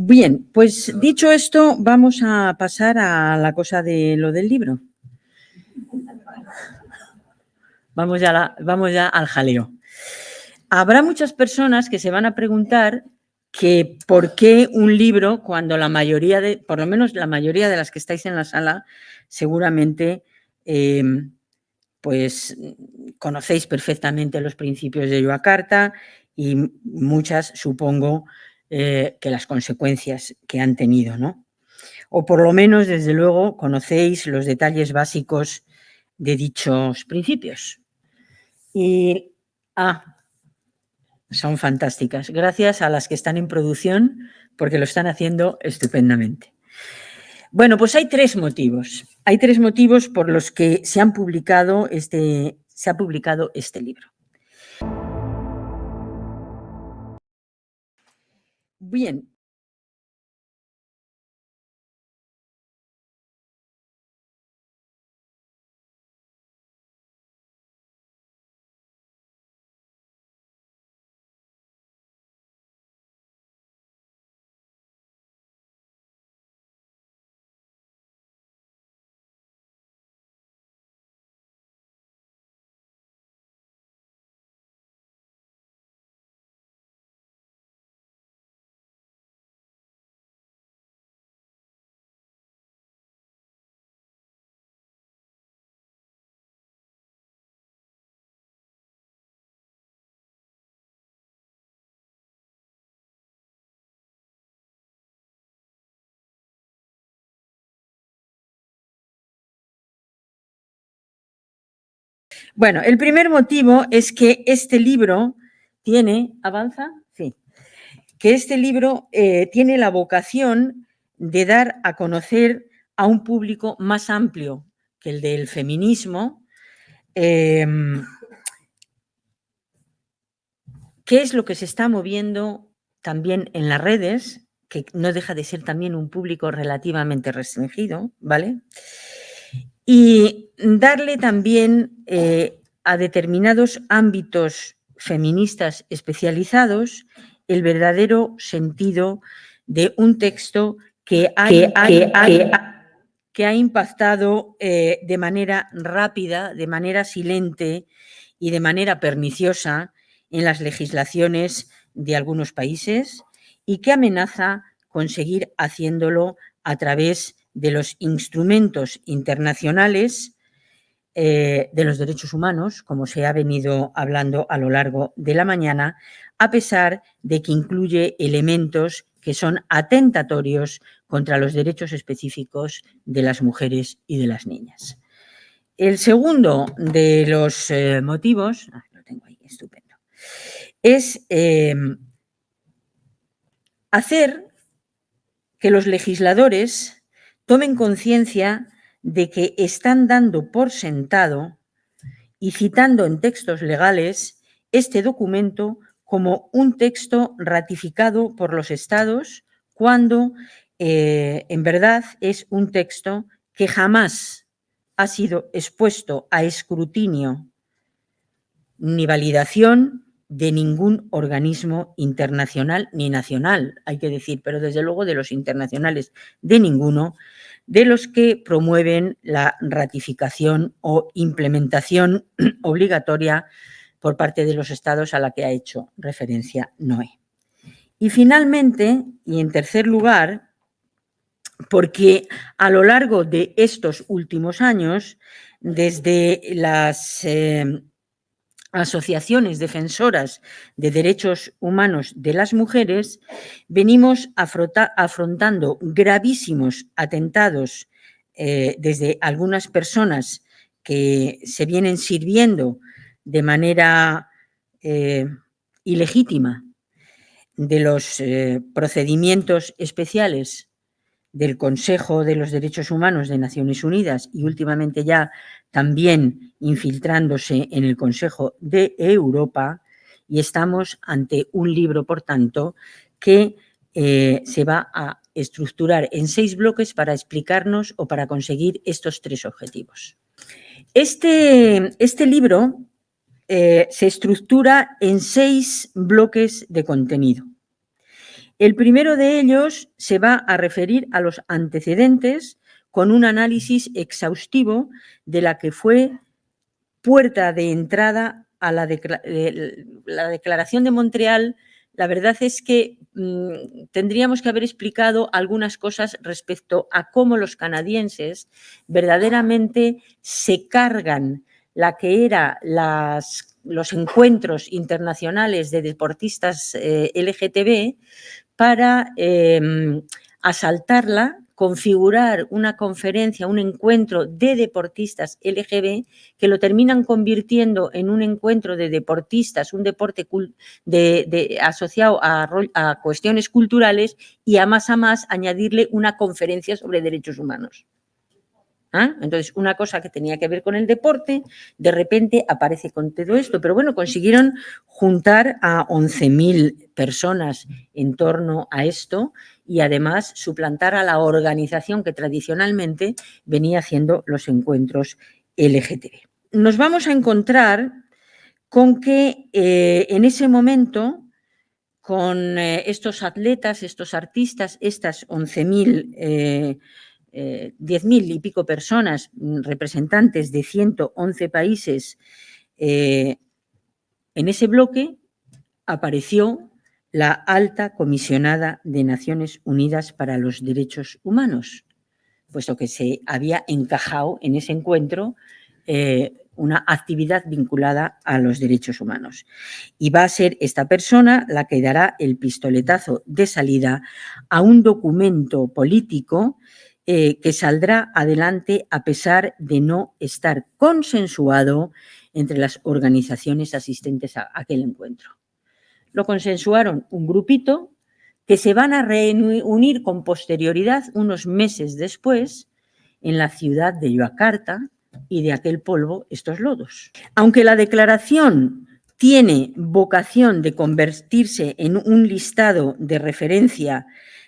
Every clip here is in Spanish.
Bien, pues dicho esto, vamos a pasar a la cosa de lo del libro. Vamos ya al jaleo. Habrá muchas personas que se van a preguntar que por qué un libro cuando la mayoría por lo menos la mayoría de las que estáis en la sala, seguramente pues conocéis perfectamente los principios de Yogyakarta y muchas, supongo, que las consecuencias que han tenido, ¿no? O por lo menos, desde luego, conocéis los detalles básicos de dichos principios. Y son fantásticas. Gracias a las que están en producción, porque lo están haciendo estupendamente. Bueno, pues hay tres motivos. Hay tres motivos por los que se ha publicado este libro. Bien. Bueno, el primer motivo es que este libro tiene, ¿avanza? Sí. Que este libro tiene la vocación de dar a conocer a un público más amplio que el del feminismo, qué es lo que se está moviendo también en las redes, que no deja de ser también un público relativamente restringido, ¿vale? Y darle también a determinados ámbitos feministas especializados el verdadero sentido de un texto que ha impactado de manera rápida, de manera silente y de manera perniciosa en las legislaciones de algunos países y que amenaza con seguir haciéndolo a través de los instrumentos internacionales de los derechos humanos, como se ha venido hablando a lo largo de la mañana, a pesar de que incluye elementos que son atentatorios contra los derechos específicos de las mujeres y de las niñas. El segundo de los motivos, lo tengo ahí, estupendo, es hacer que los legisladores tomen conciencia de que están dando por sentado y citando en textos legales este documento como un texto ratificado por los Estados cuando en verdad es un texto que jamás ha sido expuesto a escrutinio ni validación de ningún organismo internacional ni nacional, hay que decir, pero desde luego de los internacionales, de ninguno, de los que promueven la ratificación o implementación obligatoria por parte de los Estados a la que ha hecho referencia Noé. Y finalmente, y en tercer lugar, porque a lo largo de estos últimos años, desde las asociaciones defensoras de derechos humanos de las mujeres, venimos afrontando gravísimos atentados desde algunas personas que se vienen sirviendo de manera ilegítima de los procedimientos especiales del Consejo de los Derechos Humanos de Naciones Unidas y últimamente ya también infiltrándose en el Consejo de Europa, y estamos ante un libro, por tanto, que se va a estructurar en 6 bloques para explicarnos o para conseguir estos 3 objetivos. Este libro se estructura en 6 bloques de contenido. El primero de ellos se va a referir a los antecedentes con un análisis exhaustivo de la que fue puerta de entrada a la Declaración de Montreal. La verdad es que tendríamos que haber explicado algunas cosas respecto a cómo los canadienses verdaderamente se cargan la que eran los encuentros internacionales de deportistas LGTB para asaltarla, configurar una conferencia, un encuentro de deportistas LGB que lo terminan convirtiendo en un encuentro de deportistas, un deporte asociado a cuestiones culturales y a más añadirle una conferencia sobre derechos humanos. Entonces, una cosa que tenía que ver con el deporte, de repente aparece con todo esto. Pero bueno, consiguieron juntar a 11.000 personas en torno a esto y además suplantar a la organización que tradicionalmente venía haciendo los encuentros LGTB. Nos vamos a encontrar con que en ese momento, con estos atletas, estos artistas, estas 11.000 10.000 y pico personas, representantes de 111 países, en ese bloque apareció la Alta Comisionada de Naciones Unidas para los Derechos Humanos, puesto que se había encajado en ese encuentro una actividad vinculada a los derechos humanos. Y va a ser esta persona la que dará el pistoletazo de salida a un documento político que saldrá adelante a pesar de no estar consensuado entre las organizaciones asistentes a aquel encuentro. Lo consensuaron un grupito que se van a reunir con posterioridad unos meses después en la ciudad de Yakarta y de aquel polvo estos lodos. Aunque la declaración tiene vocación de convertirse en un listado de referencia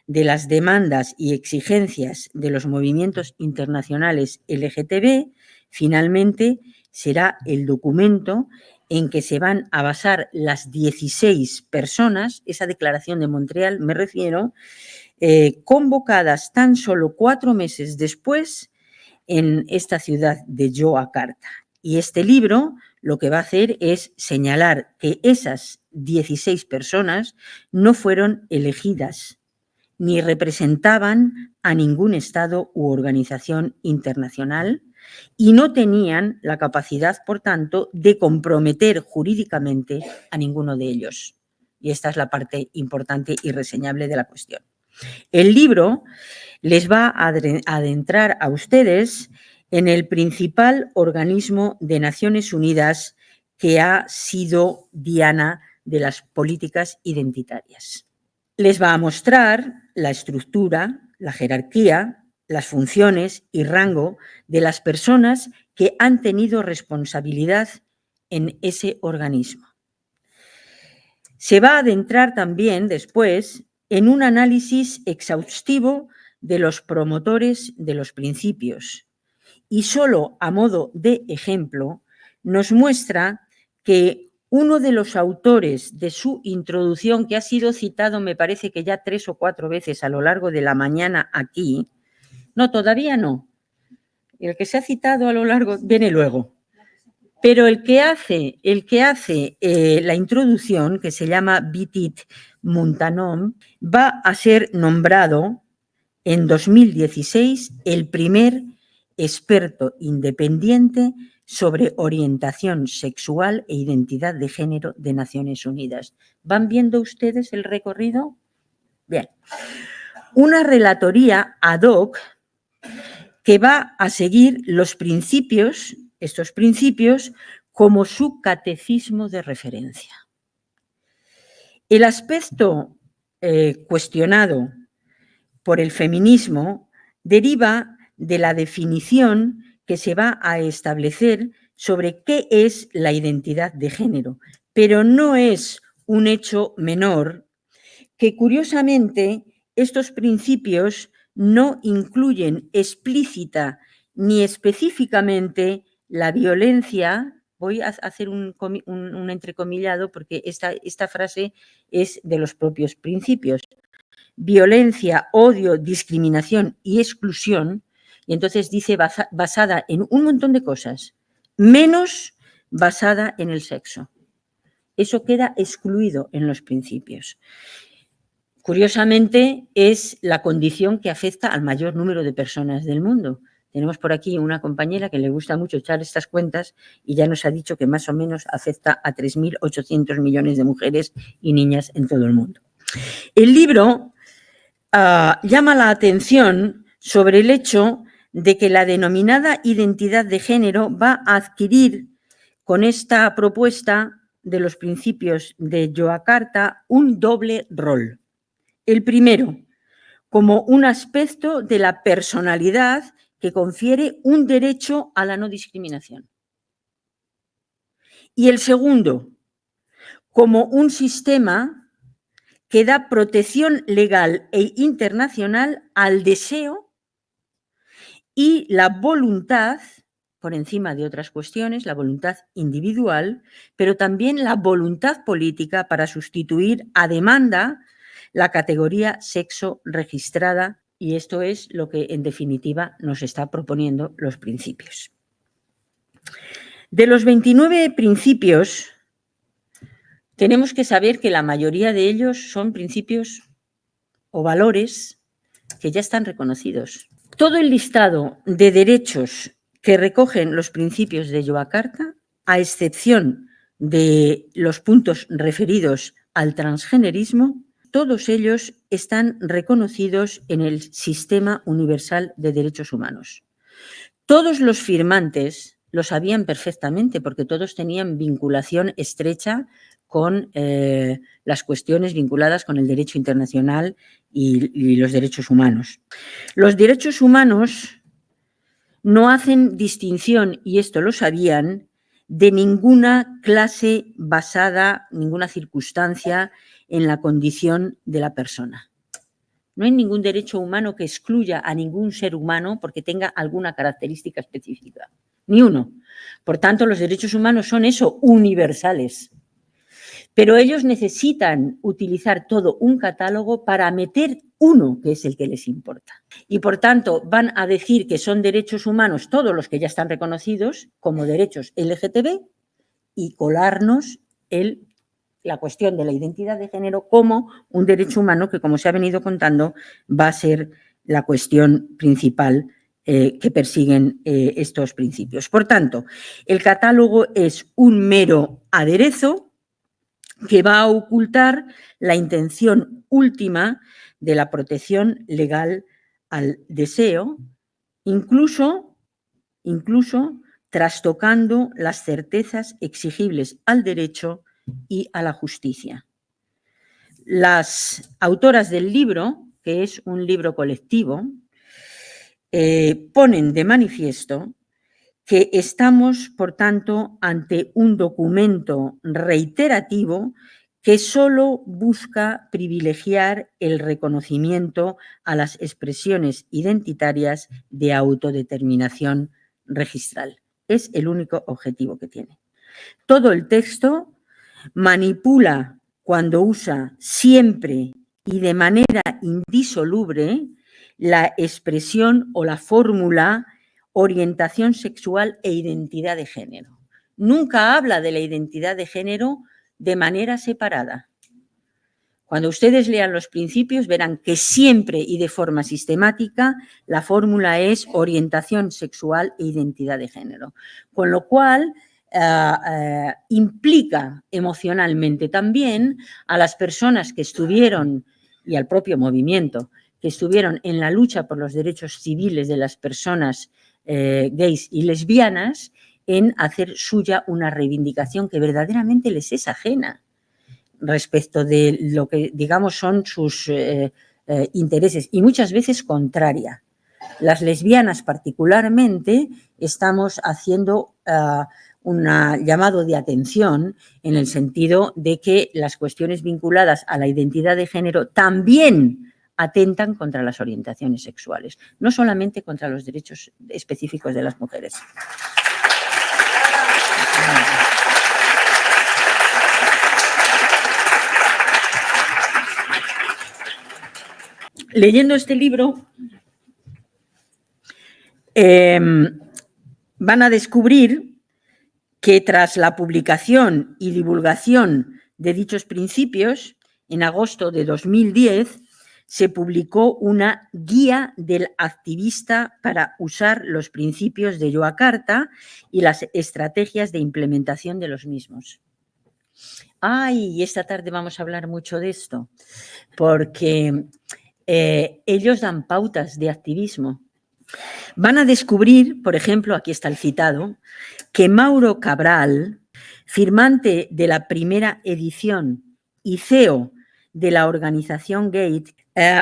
de las demandas y exigencias de los movimientos internacionales LGTB, finalmente será el documento en que se van a basar las 16 personas, esa declaración de Montreal me refiero, convocadas tan solo 4 meses después en esta ciudad de Yakarta. Y este libro lo que va a hacer es señalar que esas 16 personas no fueron elegidas ni representaban a ningún Estado u organización internacional y no tenían la capacidad, por tanto, de comprometer jurídicamente a ninguno de ellos. Y esta es la parte importante y reseñable de la cuestión. El libro les va a adentrar a ustedes en el principal organismo de Naciones Unidas que ha sido diana de las políticas identitarias. Les va a mostrar la estructura, la jerarquía, las funciones y rango de las personas que han tenido responsabilidad en ese organismo. Se va a adentrar también después en un análisis exhaustivo de los promotores de los principios y solo a modo de ejemplo nos muestra que uno de los autores de su introducción, que ha sido citado me parece que ya 3 o 4 veces a lo largo de la mañana aquí, no, todavía no, el que se ha citado a lo largo viene luego, pero el que hace la introducción, que se llama Vitit Muntanom, va a ser nombrado en 2016 el primer experto independiente sobre orientación sexual e identidad de género de Naciones Unidas. ¿Van viendo ustedes el recorrido? Bien. Una relatoría ad hoc que va a seguir los principios, estos principios, como su catecismo de referencia. El aspecto cuestionado por el feminismo deriva de la definición que se va a establecer sobre qué es la identidad de género, pero no es un hecho menor que curiosamente estos principios no incluyen explícita ni específicamente la violencia. Voy a hacer un entrecomillado porque esta frase es de los propios principios. Violencia, odio, discriminación y exclusión, y entonces dice basada en un montón de cosas, menos basada en el sexo. Eso queda excluido en los principios. Curiosamente, es la condición que afecta al mayor número de personas del mundo. Tenemos por aquí una compañera que le gusta mucho echar estas cuentas y ya nos ha dicho que más o menos afecta a 3.800 millones de mujeres y niñas en todo el mundo. El libro llama la atención sobre el hecho de que la denominada identidad de género va a adquirir con esta propuesta de los principios de Yogyakarta un doble rol. El primero, como un aspecto de la personalidad que confiere un derecho a la no discriminación. Y el segundo, como un sistema que da protección legal e internacional al deseo y la voluntad, por encima de otras cuestiones, la voluntad individual, pero también la voluntad política para sustituir a demanda la categoría sexo registrada, y esto es lo que en definitiva nos está proponiendo los principios. De los 29 principios, tenemos que saber que la mayoría de ellos son principios o valores que ya están reconocidos. Todo el listado de derechos que recogen los principios de Yogyakarta, a excepción de los puntos referidos al transgenerismo, todos ellos están reconocidos en el Sistema Universal de Derechos Humanos. Todos los firmantes lo sabían perfectamente porque todos tenían vinculación estrecha con las cuestiones vinculadas con el derecho internacional y los derechos humanos. Los derechos humanos no hacen distinción, y esto lo sabían, de ninguna clase basada, ninguna circunstancia en la condición de la persona. No hay ningún derecho humano que excluya a ningún ser humano porque tenga alguna característica específica. Ni uno. Por tanto, los derechos humanos son eso, universales. Pero ellos necesitan utilizar todo un catálogo para meter uno, que es el que les importa. Y, por tanto, van a decir que son derechos humanos todos los que ya están reconocidos como derechos LGTB y colarnos la cuestión de la identidad de género como un derecho humano que, como se ha venido contando, va a ser la cuestión principal que persiguen estos principios. Por tanto, el catálogo es un mero aderezo que va a ocultar la intención última de la protección legal al deseo, incluso trastocando las certezas exigibles al derecho y a la justicia. Las autoras del libro, que es un libro colectivo, ponen de manifiesto que estamos, por tanto, ante un documento reiterativo que solo busca privilegiar el reconocimiento a las expresiones identitarias de autodeterminación registral. Es el único objetivo que tiene. Todo el texto manipula cuando usa siempre y de manera indisoluble la expresión o la fórmula orientación sexual e identidad de género. Nunca habla de la identidad de género de manera separada. Cuando ustedes lean los principios verán que siempre y de forma sistemática la fórmula es orientación sexual e identidad de género. Con lo cual implica emocionalmente también a las personas que estuvieron y al propio movimiento que estuvieron en la lucha por los derechos civiles de las personas gays y lesbianas en hacer suya una reivindicación que verdaderamente les es ajena respecto de lo que, digamos, son sus intereses y muchas veces contraria. Las lesbianas particularmente estamos haciendo un llamado de atención en el sentido de que las cuestiones vinculadas a la identidad de género también atentan contra las orientaciones sexuales, no solamente contra los derechos específicos de las mujeres. Leyendo este libro, van a descubrir que tras la publicación y divulgación de dichos principios, en agosto de 2010, se publicó una guía del activista para usar los principios de Yogyakarta y las estrategias de implementación de los mismos. Y esta tarde vamos a hablar mucho de esto, porque ellos dan pautas de activismo. Van a descubrir, por ejemplo, aquí está el citado, que Mauro Cabral, firmante de la primera edición y CEO de la organización GATE,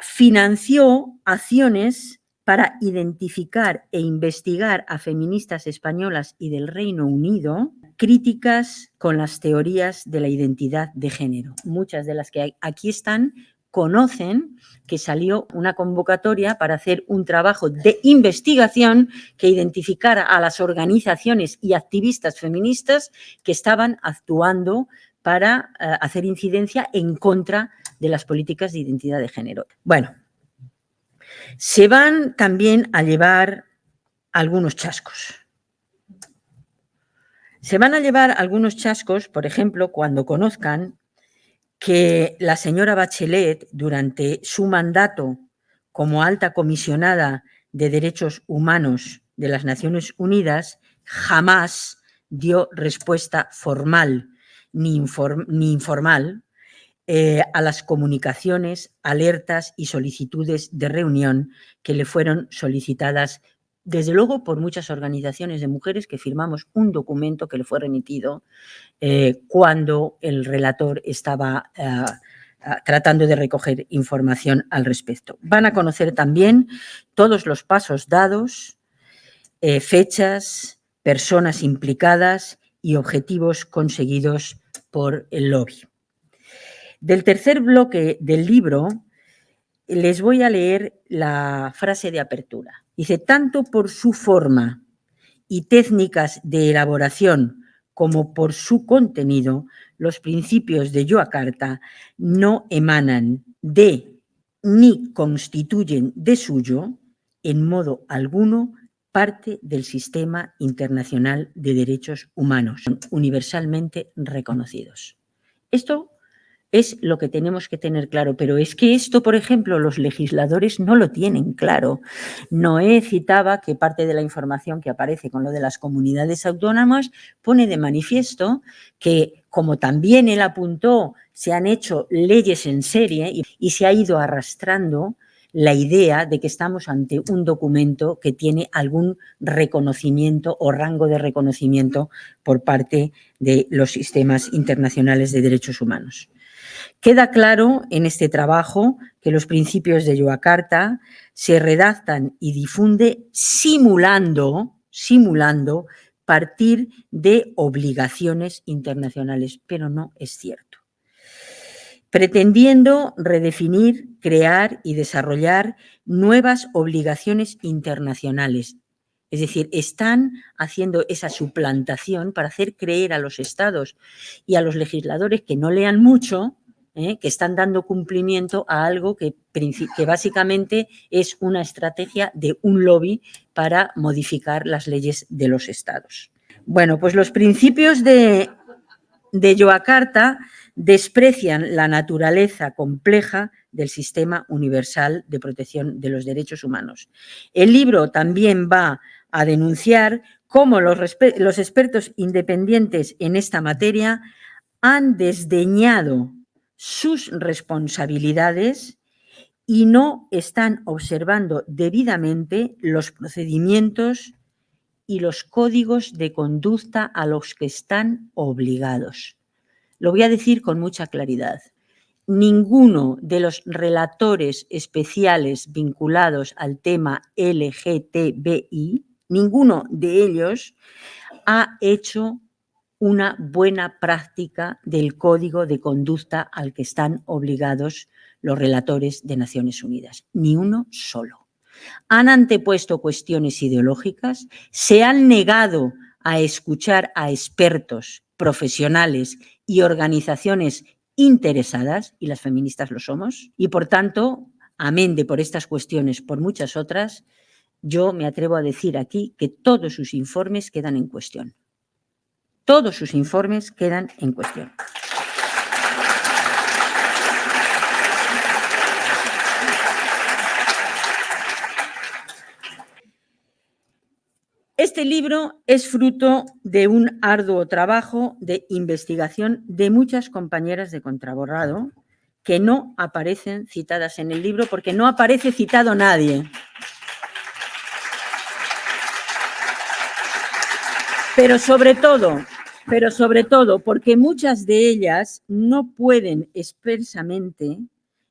financió acciones para identificar e investigar a feministas españolas y del Reino Unido críticas con las teorías de la identidad de género. Muchas de las que aquí están conocen que salió una convocatoria para hacer un trabajo de investigación que identificara a las organizaciones y activistas feministas que estaban actuando para hacer incidencia en contra de las políticas de identidad de género. Bueno, se van también a llevar algunos chascos. Se van a llevar algunos chascos, por ejemplo, cuando conozcan que la señora Bachelet, durante su mandato como alta comisionada de Derechos Humanos de las Naciones Unidas, jamás dio respuesta formal ni informal a las comunicaciones, alertas y solicitudes de reunión que le fueron solicitadas, desde luego, por muchas organizaciones de mujeres que firmamos un documento que le fue remitido cuando el relator estaba tratando de recoger información al respecto. Van a conocer también todos los pasos dados, fechas, personas implicadas y objetivos conseguidos por el lobby. Del tercer bloque del libro les voy a leer la frase de apertura. Dice, tanto por su forma y técnicas de elaboración como por su contenido, los principios de Yogyakarta no emanan de ni constituyen de suyo, en modo alguno, parte del sistema internacional de derechos humanos, universalmente reconocidos. Esto es lo que tenemos que tener claro, pero es que esto, por ejemplo, los legisladores no lo tienen claro. Noé citaba que parte de la información que aparece con lo de las comunidades autónomas pone de manifiesto que, como también él apuntó, se han hecho leyes en serie y se ha ido arrastrando la idea de que estamos ante un documento que tiene algún reconocimiento o rango de reconocimiento por parte de los sistemas internacionales de derechos humanos. Queda claro en este trabajo que los principios de Yogyakarta se redactan y difunde simulando partir de obligaciones internacionales, pero no es cierto. Pretendiendo redefinir, crear y desarrollar nuevas obligaciones internacionales. Es decir, están haciendo esa suplantación para hacer creer a los estados y a los legisladores que no lean mucho, que están dando cumplimiento a algo que básicamente es una estrategia de un lobby para modificar las leyes de los estados. Bueno, pues los principios de Yogyakarta desprecian la naturaleza compleja del sistema universal de protección de los derechos humanos. El libro también va a denunciar cómo los expertos independientes en esta materia han desdeñado sus responsabilidades y no están observando debidamente los procedimientos y los códigos de conducta a los que están obligados. Lo voy a decir con mucha claridad. Ninguno de los relatores especiales vinculados al tema LGTBI, ninguno de ellos ha hecho una buena práctica del código de conducta al que están obligados los relatores de Naciones Unidas, ni uno solo. Han antepuesto cuestiones ideológicas, se han negado a escuchar a expertos, profesionales y organizaciones interesadas, y las feministas lo somos, y por tanto, amén de por estas cuestiones, por muchas otras, yo me atrevo a decir aquí que todos sus informes quedan en cuestión. Todos sus informes quedan en cuestión. Este libro es fruto de un arduo trabajo de investigación de muchas compañeras de contraborrado que no aparecen citadas en el libro porque no aparece citado nadie. Pero sobre todo, porque muchas de ellas no pueden expresamente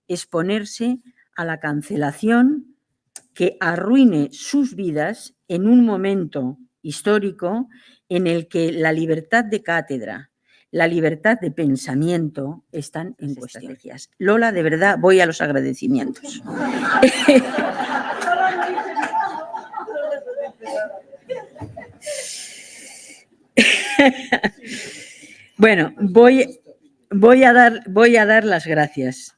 exponerse a la cancelación que arruine sus vidas en un momento histórico en el que la libertad de cátedra, la libertad de pensamiento están en cuestión. Lola, de verdad, voy a los agradecimientos. Bueno, voy a dar las gracias.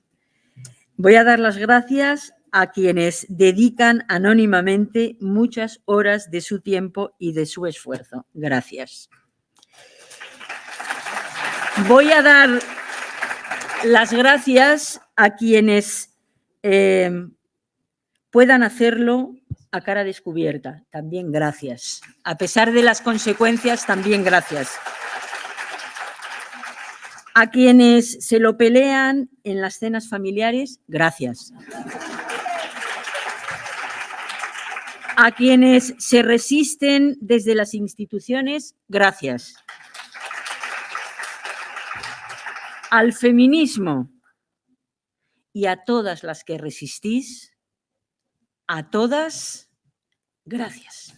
Voy a dar las gracias a quienes dedican anónimamente muchas horas de su tiempo y de su esfuerzo. Gracias. Voy a dar las gracias a quienes puedan hacerlo a cara descubierta. También gracias. A pesar de las consecuencias, también gracias. A quienes se lo pelean en las cenas familiares, gracias. A quienes se resisten desde las instituciones, gracias. Al feminismo y a todas las que resistís, a todas, gracias.